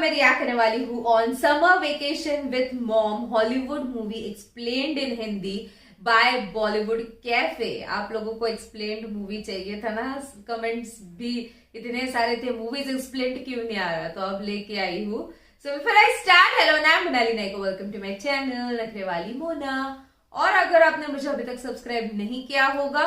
मैं रिएक्ट करने वाली हूँ on summer vacation with mom, Hollywood movie explained in Hindi by Bollywood cafe. आप लोगों को एक्सप्लेन्ड मूवी चाहिए था ना, कमेंट्स भी इतने सारे थे, मूवीज एक्सप्लेन्ड क्यों नहीं आ रहा, तो अब लेके आई हूँ। So before I start, hello I am Monali Naiko, welcome to my channel Nakhre Wali Mona. और अगर आपने मुझे अभी तक सब्सक्राइब नहीं किया होगा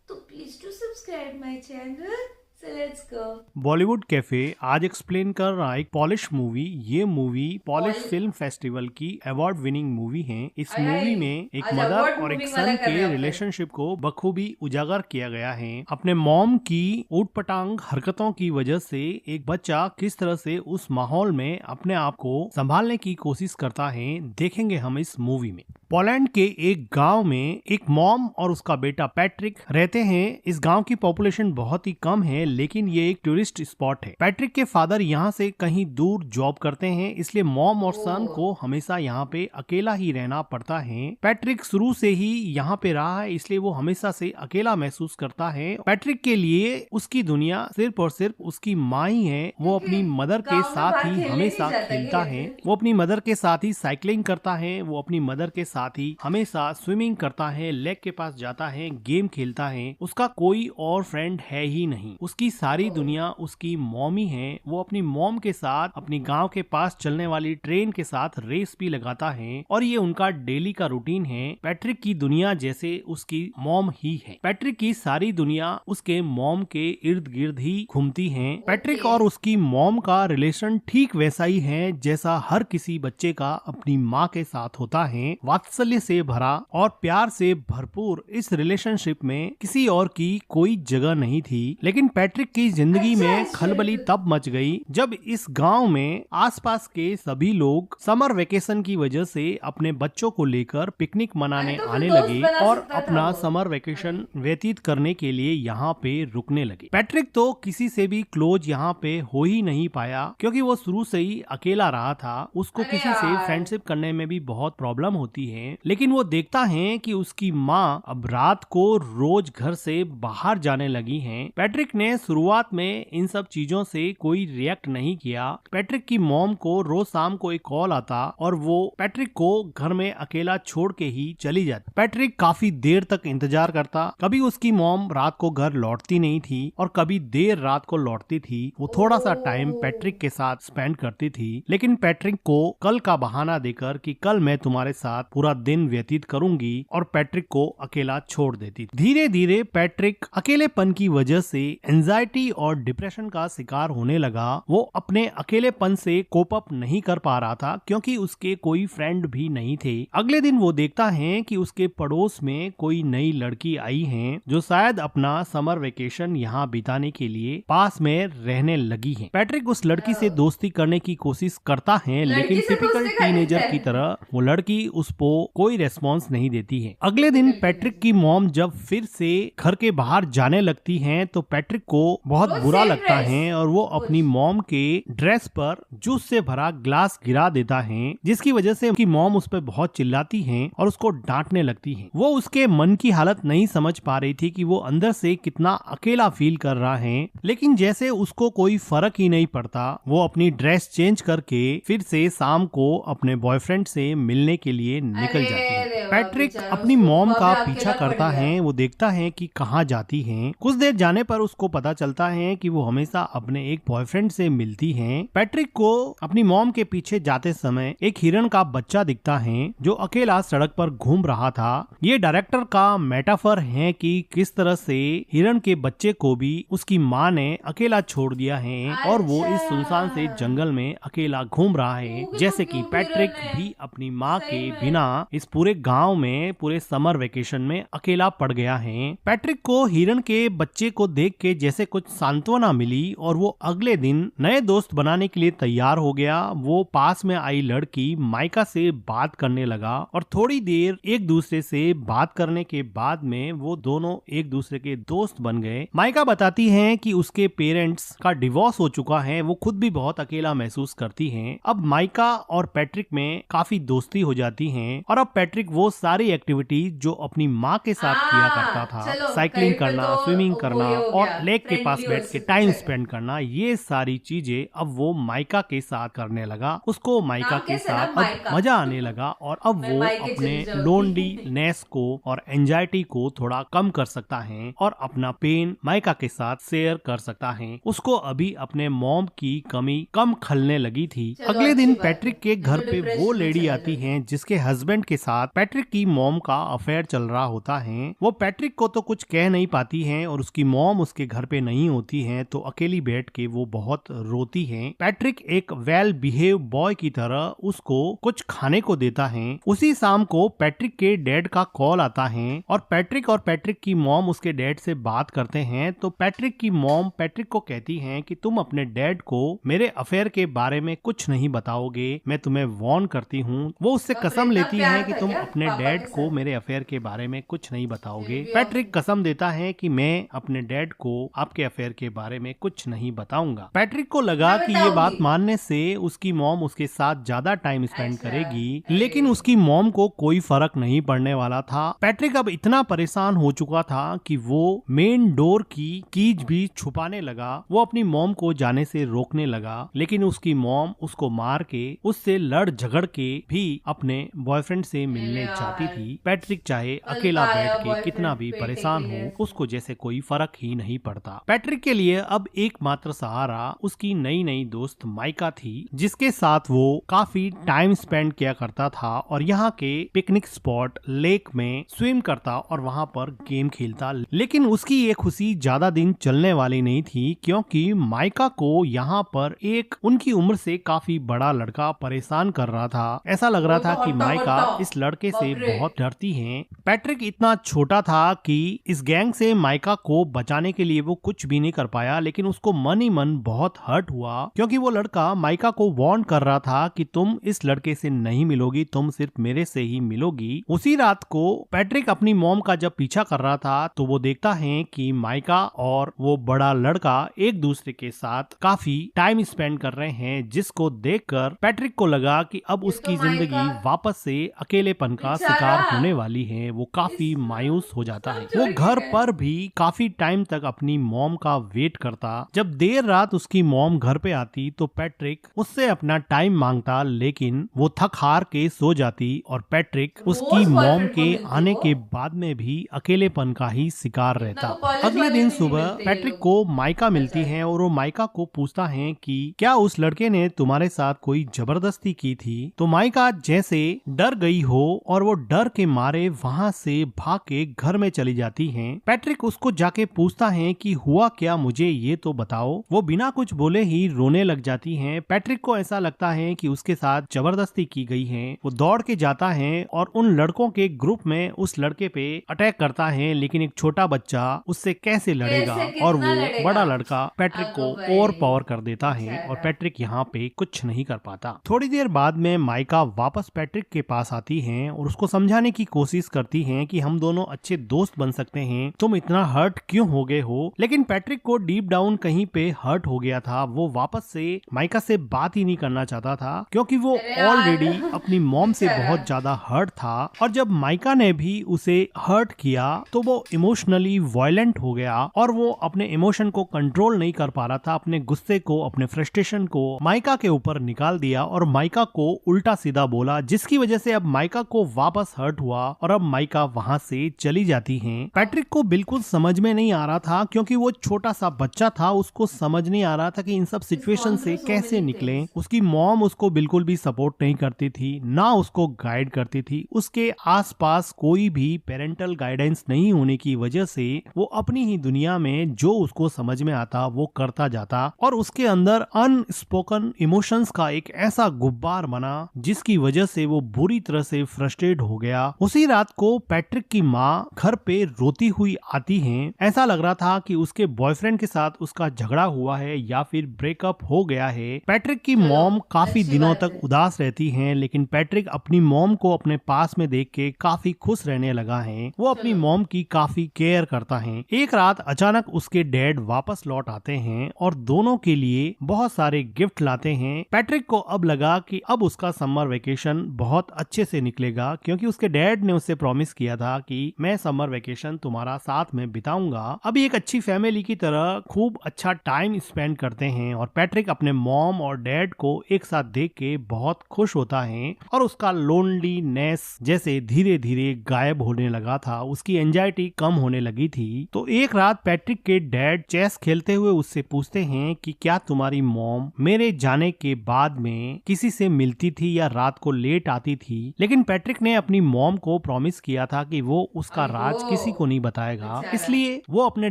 तो please to subscribe my channel. So let's go. Bollywood cafe आज एक्सप्लेन कर रहा है एक पॉलिश मूवी। ये movie Polish Polish- film festival की अवार्ड विनिंग मूवी है। इस अरे, मूवी में एक आज मदर award और एक winning सन वाला कर रहे के हैं रिलेशनशिप को बखूबी उजागर किया गया है। अपने मॉम की ऊटपटांग हरकतों की वजह से एक बच्चा किस तरह से उस माहौल में अपने आप को संभालने की कोशिश करता है, देखेंगे हम इस मूवी में। पोलैंड के एक गांव में एक मॉम और उसका बेटा पैट्रिक रहते हैं। इस गांव की पॉपुलेशन बहुत ही कम है, लेकिन ये एक टूरिस्ट स्पॉट है। पैट्रिक के फादर यहाँ से कहीं दूर जॉब करते हैं, इसलिए मॉम और सन को हमेशा यहाँ पे अकेला ही रहना पड़ता है। पैट्रिक शुरू से ही यहाँ पे रहा है, इसलिए वो हमेशा से अकेला महसूस करता है। पैट्रिक के लिए उसकी दुनिया सिर्फ और सिर्फ उसकी माँ ही है। वो अपनी मदर के साथ ही हमेशा खेलता है, वो अपनी मदर के साथ ही साइकिलिंग करता है, वो अपनी मदर के साथ ही हमेशा स्विमिंग करता है, लेक के पास जाता है, गेम खेलता है। उसका कोई और फ्रेंड है ही नहीं। उसकी सारी दुनिया उसकी मॉमी है। वो अपनी मॉम के साथ अपनी गांव के पास चलने वाली ट्रेन के साथ रेस भी लगाता है और ये उनका डेली का रूटीन है। पैट्रिक की दुनिया जैसे उसकी मॉम ही है। पैट्रिक की सारी दुनिया उसके मॉम के इर्द गिर्द ही घूमती है। पैट्रिक और उसकी मॉम का रिलेशन ठीक वैसा ही है जैसा हर किसी बच्चे का अपनी माँ के साथ होता है। वात्सल्य से भरा और प्यार से भरपूर इस रिलेशनशिप में किसी और की कोई जगह नहीं थी। लेकिन पैट्रिक की जिंदगी में खलबली तब मच गई जब इस गांव में आसपास के सभी लोग समर वेकेशन की वजह से अपने बच्चों को लेकर पिकनिक मनाने आने लगे और अपना समर वेकेशन व्यतीत करने के लिए यहाँ पे रुकने लगे। पैट्रिक तो किसी से भी क्लोज यहाँ पे हो ही नहीं पाया, क्योंकि वो शुरू से ही अकेला रहा था। उसको किसी से फ्रेंडशिप करने में भी बहुत प्रॉब्लम होती है। लेकिन वो देखता है कि उसकी माँ अब रात को रोज घर से बाहर जाने लगी हैं। पैट्रिक ने शुरुआत में इन सब चीजों से कोई रिएक्ट नहीं किया। पैट्रिक की मॉम को रोज शाम को एक कॉल आता और वो पैट्रिक को घर में अकेला छोड़ के ही चली जाती। पैट्रिक काफी देर तक इंतजार करता। कभी उसकी मॉम रात को घर लौटती नहीं थी और कभी देर रात को लौटती थी। वो थोड़ा सा टाइम पैट्रिक के साथ स्पेंड करती थी, लेकिन पैट्रिक को कल का बहाना देकर कि कल मैं तुम्हारे साथ पूरा दिन व्यतीत करूंगी, और पैट्रिक को अकेला छोड़ देती। धीरे धीरे पैट्रिक अकेलेपन की वजह से एंजाइटी और डिप्रेशन का शिकार होने लगा। वो अपने अकेलेपन से कोप अप नहीं कर पा रहा था, क्योंकि उसके कोई फ्रेंड भी नहीं थे। अगले दिन वो देखता है कि उसके पड़ोस में कोई नई लड़की आई है, जो शायद अपना समर वेकेशन यहाँ बिताने के लिए पास में रहने लगी है। पैट्रिक उस लड़की से दोस्ती करने की कोशिश करता है, लेकिन टिपिकल टीनेजर की तरह वो लड़की उसको कोई रेस्पॉन्स नहीं देती है। अगले दिन पैट्रिक की मॉम जब फिर से घर के बाहर जाने लगती हैं, तो पैट्रिक को बहुत बुरा लगता है और वो अपनी मॉम के ड्रेस पर जूस से भरा ग्लास गिरा देता है, जिसकी वजह से उसकी मॉम उस पर बहुत चिल्लाती है और उसको डांटने लगती है। वो उसके मन की हालत नहीं समझ पा रही थी कि वो अंदर से कितना अकेला फील कर रहा है, लेकिन जैसे उसको कोई फर्क ही नहीं पड़ता, वो अपनी ड्रेस चेंज करके फिर से शाम को अपने बॉयफ्रेंड से मिलने के लिए निकल जाती है। पैट्रिक अपनी मॉम का पीछा करता है। वो देखता है कि कहाँ जाती है। कुछ देर जाने पर उसको पता चलता है कि वो हमेशा अपने एक बॉयफ्रेंड से मिलती है। पैट्रिक को अपनी मॉम के पीछे जाते समय एक हिरन का बच्चा दिखता है, जो अकेला सड़क पर घूम रहा था। ये डायरेक्टर का मेटाफर है कि किस तरह से हिरन के बच्चे को भी उसकी माँ ने अकेला छोड़ दिया है और वो इस सुनसान से जंगल में अकेला घूम रहा है, जैसे कि पैट्रिक भी अपनी माँ के बिना इस पूरे गांव में पूरे समर वेकेशन में अकेला पड़ गया है। पैट्रिक को हिरन के बच्चे को देख के जैसे कुछ सांत्वना मिली और वो अगले दिन नए दोस्त बनाने के लिए तैयार हो गया। वो पास में आई लड़की माइका से बात करने लगा और थोड़ी देर एक दूसरे से बात करने के बाद में वो दोनों एक दूसरे के दोस्त बन गए। माइका बताती है कि उसके पेरेंट्स का डिवोर्स हो चुका है। वो खुद भी बहुत अकेला महसूस करती है। अब माइका और पैट्रिक में काफी दोस्ती हो जाती है और अब पैट्रिक वो सारी एक्टिविटीज जो अपनी माँ के साथ किया करता था, साइकिलिंग करना, स्विमिंग करना और लेक पैट्रिक के पास Friendly बैठ के हो टाइम सकते हैं। स्पेंड करना, ये सारी चीजें अब वो माइका के साथ करने लगा। उसको माइका नाम के कैसे ना, साथ अब माइका। मजा आने लगा और अब मैं वो मायके अपने चली जाऊंगी। लोनलीनेस को और एंजाइटी को थोड़ा कम कर सकता है और अपना पेन माइका के साथ शेयर कर सकता है। उसको अभी अपने मॉम की कमी कम खलने लगी थी। चलो, अगले अच्छी दिन बात है। पैट्रिक के ये घर तो पे डिप्रेशन वो में लेडी चला आती जाएगा। है जिसके हस्बैंड के साथ पैट्रिक की मॉम का अफेयर चल रहा होता है। वो पैट्रिक को तो कुछ कह नहीं पाती है और उसकी मॉम उसके घर पे नहीं होती है, तो अकेली बैठ के वो बहुत रोती है। पैट्रिक एक वेल बिहेव बॉय की तरह उसको कुछ खाने को देता है। उसी शाम को पैट्रिक के डैड का कॉल आता है और पैट्रिक की मॉम उसके डैड से बात करते हैं। तो पैट्रिक की मॉम पैट्रिक को कहती है कि तुम अपने डैड को मेरे अफेयर के बारे में कुछ नहीं बताओगे, मैं तुम्हें वार्न करती हूँ। वो उससे बाप रे, कसम इतना लेती प्यार है कि था तुम क्या अपने पापा डैड के को साथ? मेरे अफेयर के बारे में कुछ नहीं बताओगे। फिर भी पैट्रिक कसम देता है कि मैं अपने डैड को आपके अफेयर के बारे में कुछ नहीं बताऊंगा। पैट्रिक को लगा मैं कि ये बात बताऊंगी। मानने से उसकी मॉम उसके साथ ज्यादा टाइम स्पेंड अच्छा, करेगी, अरे। लेकिन उसकी मॉम को कोई फर्क नहीं पड़ने वाला था। पैट्रिक अब इतना परेशान हो चुका था कि वो मेन डोर की कीज भी छुपाने लगा। वो अपनी मॉम को जाने से रोकने लगा, लेकिन उसकी मॉम उसको मार के उससे लड़ झगड़ के भी अपने बॉयफ्रेंड से मिलने यार। चाहती थी। पैट्रिक चाहे कल अकेला का आया बैठ के boyfriend कितना भी पेटे परेशान के हो, लिए। उसको जैसे कोई फर्क ही नहीं पड़ता। पैट्रिक के लिए अब एकमात्र सहारा उसकी नई नई दोस्त माइका थी, जिसके साथ वो काफी टाइम स्पेंड किया करता था और यहाँ के पिकनिक स्पॉट लेक में स्विम करता और वहाँ पर गेम खेलता। लेकिन उसकी ये खुशी ज्यादा दिन चलने वाली नहीं थी, क्योंकि माइका को यहाँ पर एक उनकी उम्र से काफी बड़ा लड़का परेशान कर रहा था। ऐसा लग रहा वो था तो कि हट्टा माइका कट्टा। इस लड़के से बाप रे। बहुत डरती है। पैट्रिक इतना छोटा था कि इस गैंग से माइका को बचाने के लिए वो कुछ भी नहीं कर पाया, लेकिन उसको मन ही मन बहुत हर्ट हुआ, क्योंकि वो लड़का माइका को वार्न कर रहा था कि तुम इस लड़के से नहीं मिलोगी, तुम सिर्फ मेरे से ही मिलोगी। उसी रात को पैट्रिक अपनी मॉम का जब पीछा कर रहा था तो वो देखता है कि माइका और वो बड़ा लड़का एक दूसरे के साथ काफी टाइम स्पेंड कर रहे हैं, जिसको देखकर पैट्रिक को लगा कि अब ये उसकी तो जिंदगी माइका वापस से अकेलेपन का बेचारा। शिकार होने वाली है। वो काफी मायूस हो जाता है। सब वो छोड़ घर के गए। पर भी काफी टाइम तक अपनी मॉम का वेट करता। जब देर रात उसकी मॉम घर पे आती तो पैट्रिक उससे अपना टाइम मांगता, लेकिन वो थक हार के सो जाती और पैट्रिक उसकी रोज मॉम boyfriend को के मिलती आने वो। के बाद में भी अकेलेपन का ही शिकार रहता। तो कॉलेज अगले वाले दिन भी नहीं सुबह मिलते ये पैट्रिक लोग। को माइका मिलती है और वो माइका को पूछता है कि क्या उस लड़के ने तुम्हारे साथ कोई जबरदस्ती की थी। तो माइका जैसे डर गई हो और वो डर के मारे वहाँ से भाग के घर में चली जाती है। पैट्रिक उसको जाके पूछता है कि हुआ क्या, मुझे ये तो बताओ। वो बिना कुछ बोले ही रोने लग जाती है। पैट्रिक को ऐसा लगता है कि उसके साथ जबरदस्ती की गई है। वो दौड़ के जाता है और उन लड़कों के ग्रुप में उस लड़के पे अटैक करता है, लेकिन एक छोटा बच्चा उससे कैसे लड़ेगा कितना और वो लड़ेगा? बड़ा लड़का पैट्रिक को अगो भाई। ओवर पावर कर देता है बेचारा। और पैट्रिक यहाँ पे कुछ नहीं कर पाता। थोड़ी देर बाद में माइका वापस पैट्रिक के पास आती है और उसको समझाने की कोशिश करती है कि हम दोनों अच्छे दोस्त बन सकते हैं, तुम इतना हर्ट क्यों हो गए हो। लेकिन पैट्रिक को डीप डाउन कहीं पे हर्ट हो गया था। वो वापस से माइका से बात ही नहीं करना चाहता था, क्योंकि वो अरे यार। ऑलरेडी अपनी मॉम से बेचारा। बहुत ज्यादा हर्ट था। और जब माइका ने भी उसे हर्ट किया तो वो इमोशनली वायलेंट हो गया और वो अपने इमोशन को कंट्रोल नहीं कर पा रहा था। अपने गुस्से को, अपने फ्रस्ट्रेशन को माइका के ऊपर निकाल दिया और माइका को उल्टा सीधा बोला, जिसकी वजह से अब माइका को वापस हर्ट हुआ और अब माइका वहाँ से चली जाती है। पैट्रिक को बिल्कुल समझ में नहीं आ रहा था, क्योंकि वो छोटा सा बच्चा था, उसको समझ नहीं आ रहा था कि इन सब सिचुएशन से कैसे निकले। उसकी मॉम उसको बिल्कुल भी सपोर्ट नहीं करती थी, ना उसको गाइड करती थी। उसके आसपास कोई भी पेरेंटल गाइडेंस नहीं होने की वजह से वो अपनी ही दुनिया में जो उसको समझ में आता वो करता जाता और उसके अंदर अनस्पोकन इमोशंस का एक ऐसा गुब्बार बना जिसकी वजह से वो बुरी तरह से फ्रस्ट्रेट हो गया। उसी रात को पैट्रिक की माँ घर पे रोती हुई आती है। ऐसा लग रहा था कि उसके बॉयफ्रेंड के साथ उसका झगड़ा हुआ है या फिर ब्रेकअप हो गया है। पैट्रिक की मॉम काफी अच्छी दिनों बात तक है। उदास रहती हैं, लेकिन पैट्रिक अपनी मॉम को अपने पास में देख के काफी खुश रहने लगा है। वो अपनी चलो। मॉम की काफी केयर करता है। एक रात अचानक उसके डैड वापस लौट आते हैं और दोनों के लिए बहुत सारे गिफ्ट लाते हैं। पैट्रिक को अब लगा कि अब उसका समर वेकेशन बहुत अच्छे से निकलेगा, क्योंकि उसके डैड ने उससे प्रॉमिस किया था कि मैं समर वेकेशन तुम्हारा साथ में बिताऊंगा। अभी एक अच्छी फैमिली की तरह खूब अच्छा टाइम स्पेंड करते हैं और पैट्रिक अपने मॉम और डैड को एक साथ देख के बहुत खुश होता है और उसका लोनलीनेस जैसे धीरे धीरे गायब होने लगा था, उसकी एंजाइटी कम होने लगी थी। तो एक रात पैट्रिक के डैड चेस खेलते हुए उससे पूछते हैं कि क्या तुम्हारी मॉम मेरे जाने के बाद में किसी से मिलती थी या रात को लेट आती थी। लेकिन पैट्रिक ने अपनी मॉम को प्रॉमिस किया था कि वो उसका राज किसी को नहीं बताएगा, इसलिए वो अपने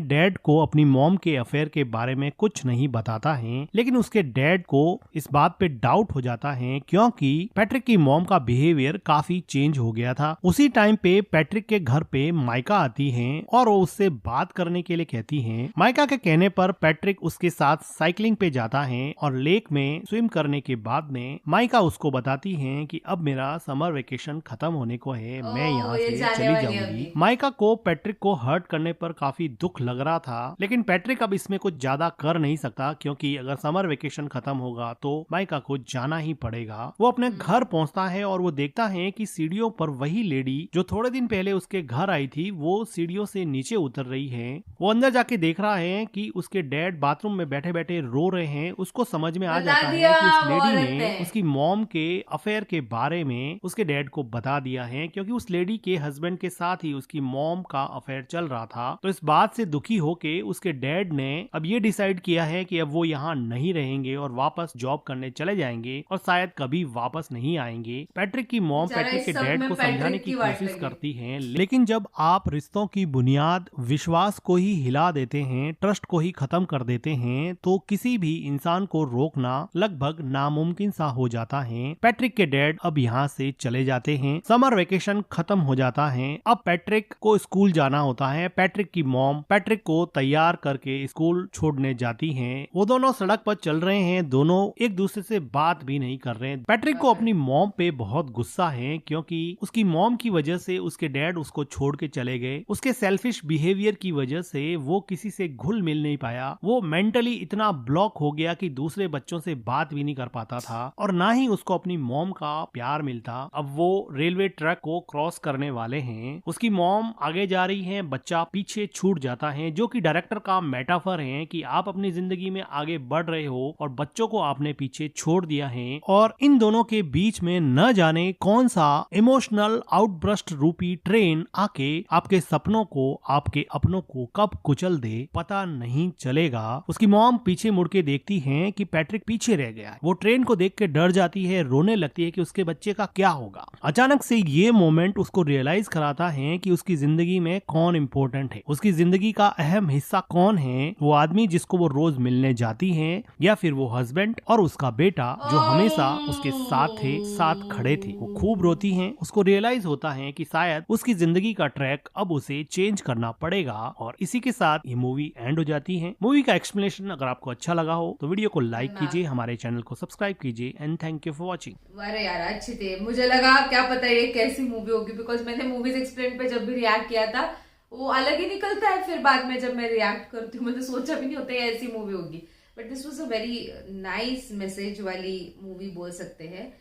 डैड को अपनी मॉम के अफेयर के बारे में कुछ नहीं बताता है। लेकिन उसके डैड को इस बात पे डाउट हो जाता है क्योंकि पैट्रिक की मॉम का बिहेवियर काफी चेंज हो गया था। उसी टाइम पे पैट्रिक के घर पे माइका आती है और वो उससे बात करने के लिए कहती है। माइका के कहने पर पैट्रिक उसके साथ साइकिलिंग पे जाता है और लेक में स्विम करने के बाद में माइका उसको बताती है कि अब मेरा समर वेकेशन खत्म होने को है, मैं यहाँ से चली जाऊंगी। माइका को पैट्रिक को हर्ट करने पर काफी दुख लग रहा था, लेकिन पैट्रिक अब इसमें कुछ ज्यादा कर नहीं सकता क्योंकि अगर समर वेकेशन खत्म होगा तो माइका को जाना ही पड़ेगा। वो अपने घर पहुंचता है और वो देखता है कि सीढ़ियों पर वही लेडी जो थोड़े दिन पहले उसके घर आई थी वो सीढ़ियों से नीचे उतर रही है। वो अंदर जाके देख रहा है कि उसके डैड बाथरूम में बैठे बैठे रो रहे हैं। उसको समझ में आ जाता है कि उस लेडी ने उसकी मॉम के अफेयर के बारे में उसके डैड को बता दिया है क्योंकि उस लेडी के हस्बैंड के साथ ही उसकी मॉम का अफेयर चल रहा था। तो इस बात से दुखी होके उसके डैड ने अब ये डिसाइड किया है कि अब वो यहाँ नहीं रहेंगे और वापस जॉब करने चले जाएंगे और शायद कभी वापस नहीं आएंगे। पैट्रिक की मॉम पैट्रिक के डैड को समझाने की कोशिश करती है, लेकिन जब आप रिश्तों की बुनियाद विश्वास को ही हिला देते हैं, ट्रस्ट को ही खत्म कर देते हैं, तो किसी भी इंसान को रोकना लगभग नामुमकिन सा हो जाता है। पैट्रिक के डैड अब यहाँ से चले जाते हैं। समर वेकेशन खत्म हो जाता है। अब पैट्रिक को स्कूल जाना होता है। पैट्रिक की मॉम पैट्रिक को तैयार करके स्कूल छोड़ने जाती हैं। वो दोनों सड़क पर चल रहे हैं, दोनों एक दूसरे से बात भी नहीं कर रहे हैं। पैट्रिक को अपनी मॉम पे बहुत गुस्सा है क्योंकि उसकी मॉम की वजह से उसके डैड उसको छोड़ के चले गए। उसके सेल्फिश बिहेवियर की वजह से वो किसी से घुल मिल नहीं पाया। वो मेंटली इतना ब्लॉक हो गया कि दूसरे बच्चों से बात भी नहीं कर पाता था और ना ही उसको अपनी मॉम का प्यार मिलता। अब वो रेलवे ट्रैक को क्रॉस करने वाले हैं। उसकी मॉम आगे जा रही है, बच्चा पीछे छूट जाता है, जो कि डायरेक्टर का मेटाफर है कि आप अपनी जिंदगी में आगे बढ़ रहे हो और बच्चों को आपने पीछे छोड़ दिया है। और इन दोनों के बीच में न जाने कौन सा इमोशनल आउटब्रस्ट रूपी ट्रेन आके आपके सपनों को, आपके अपनों को कब कुचल दे पता नहीं चलेगा। उसकी मॉम पीछे मुड़ के देखती है कि पैट्रिक पीछे रह गया है। वो ट्रेन को देख के डर जाती है, रोने लगती है कि उसके बच्चे का क्या होगा। अचानक से ये मोमेंट उसको रियलाइज कराता है कि उसकी जिंदगी में कौन इम्पोर्टेंट है, उसकी जिंदगी का अहम हिस्सा कौन है। वो आदमी जिसको वो रोज मिलने जाती है या फिर वो हस्बैंड और उसका बेटा जो हमेशा उसके साथ थे, साथ खड़े थे। वो खूब रोती है। उसको रियलाइज होता है कि शायद उसकी जिंदगी का ट्रैक अब उसे चेंज करना पड़ेगा। और इसी के साथ ये मूवी एंड हो जाती है। मूवी का एक्सप्लेनेशन अगर आपको अच्छा लगा हो तो वीडियो को लाइक कीजिए, हमारे चैनल को सब्सक्राइब कीजिए and thank you for watching. अरे यार अच्छी थी। मुझे लगा क्या पता ये कैसी मूवी होगी, बिकॉज मैंने मूवीज एक्सप्लेन पे जब भी रिएक्ट किया था वो अलग ही निकलता है। फिर बाद में जब मैं रिएक्ट करती हूँ मैंने सोचा भी नहीं होता है ऐसी मूवी होगी। But this was a very nice message वाली मूवी बोल सकते हैं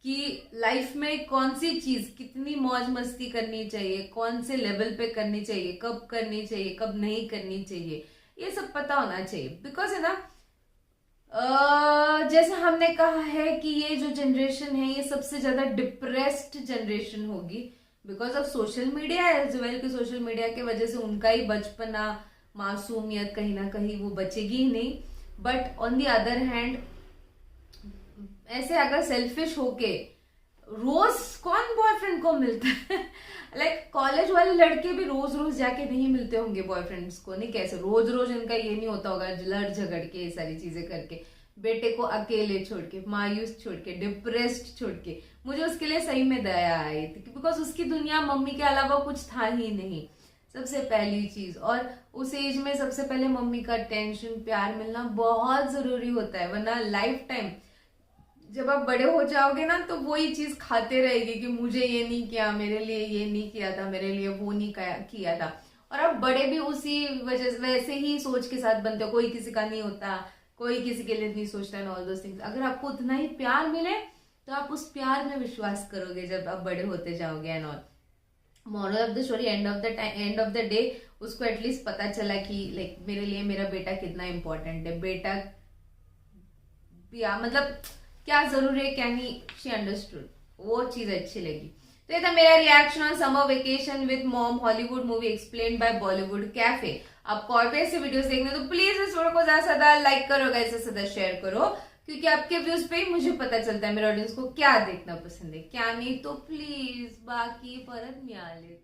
कि लाइफ में कौन सी चीज कितनी मौज मस्ती करनी चाहिए, कौन से लेवल पे करनी चाहिए, कब करनी चाहिए, कब नहीं करनी चाहिए, ये सब पता होना चाहिए। बिकॉज है ना जैसे हमने कहा है कि ये जो जनरेशन है ये सबसे ज्यादा डिप्रेस्ड जनरेशन होगी because of social media as well. कि सोशल मीडिया की वजह से उनका ही बचपना, मासूमियत कहीं ना कहीं वो बचेगी ही नहीं। But on the other hand ऐसे अगर सेल्फिश होके रोज कौन बॉयफ्रेंड को मिलता है लाइक कॉलेज वाले लड़के भी रोज रोज जाके नहीं मिलते होंगे बॉयफ्रेंड्स को, नहीं कैसे रोज रोज इनका ये नहीं होता होगा लड़ झगड़ के ये सारी चीजें करके, बेटे को अकेले छोड़ के, मायूस छोड़ के, डिप्रेस्ड छोड़ के। मुझे उसके लिए सही में दया आई थी बिकॉज उसकी दुनिया मम्मी के अलावा कुछ था ही नहीं, सबसे पहली चीज। और उस एज में सबसे पहले मम्मी का अटेंशन, प्यार मिलना बहुत जरूरी होता है, वरना लाइफ टाइम जब आप बड़े हो जाओगे ना तो वही चीज खाते रहेगी कि मुझे ये नहीं किया, मेरे लिए ये नहीं किया था, मेरे लिए वो नहीं किया था। और आप बड़े भी उसी वजह वैसे ही सोच के साथ बनते हो, कोई किसी का नहीं होता, कोई किसी के लिए नहीं सोचता है, ऑल दोस थिंग्स। अगर आपको उतना ही प्यार मिले तो आप उस प्यार में विश्वास करोगे जब आप बड़े होते जाओगे and all. Moral of the story, end of the day उसको एटलीस्ट पता चला कि लाइक मेरे लिए मेरा बेटा कितना इंपॉर्टेंट है, बेटा या मतलब क्या जरूरी है क्या नहीं, शी अंडरस्टूड, वो चीज अच्छी लगी। तो ये था मेरा reaction on summer vacation with mom Hollywood movie explained bye Bollywood cafe. आपको और भी ऐसे वीडियोस देखने तो प्लीज इस वीडियो को ज्यादा से ज्यादा लाइक करो, ज्यादा से ज्यादा शेयर करो, क्योंकि आपके व्यूज पे ही मुझे पता चलता है मेरे ऑडियंस को क्या देखना पसंद है क्या नहीं। तो प्लीज बाकी परत मिळालेच।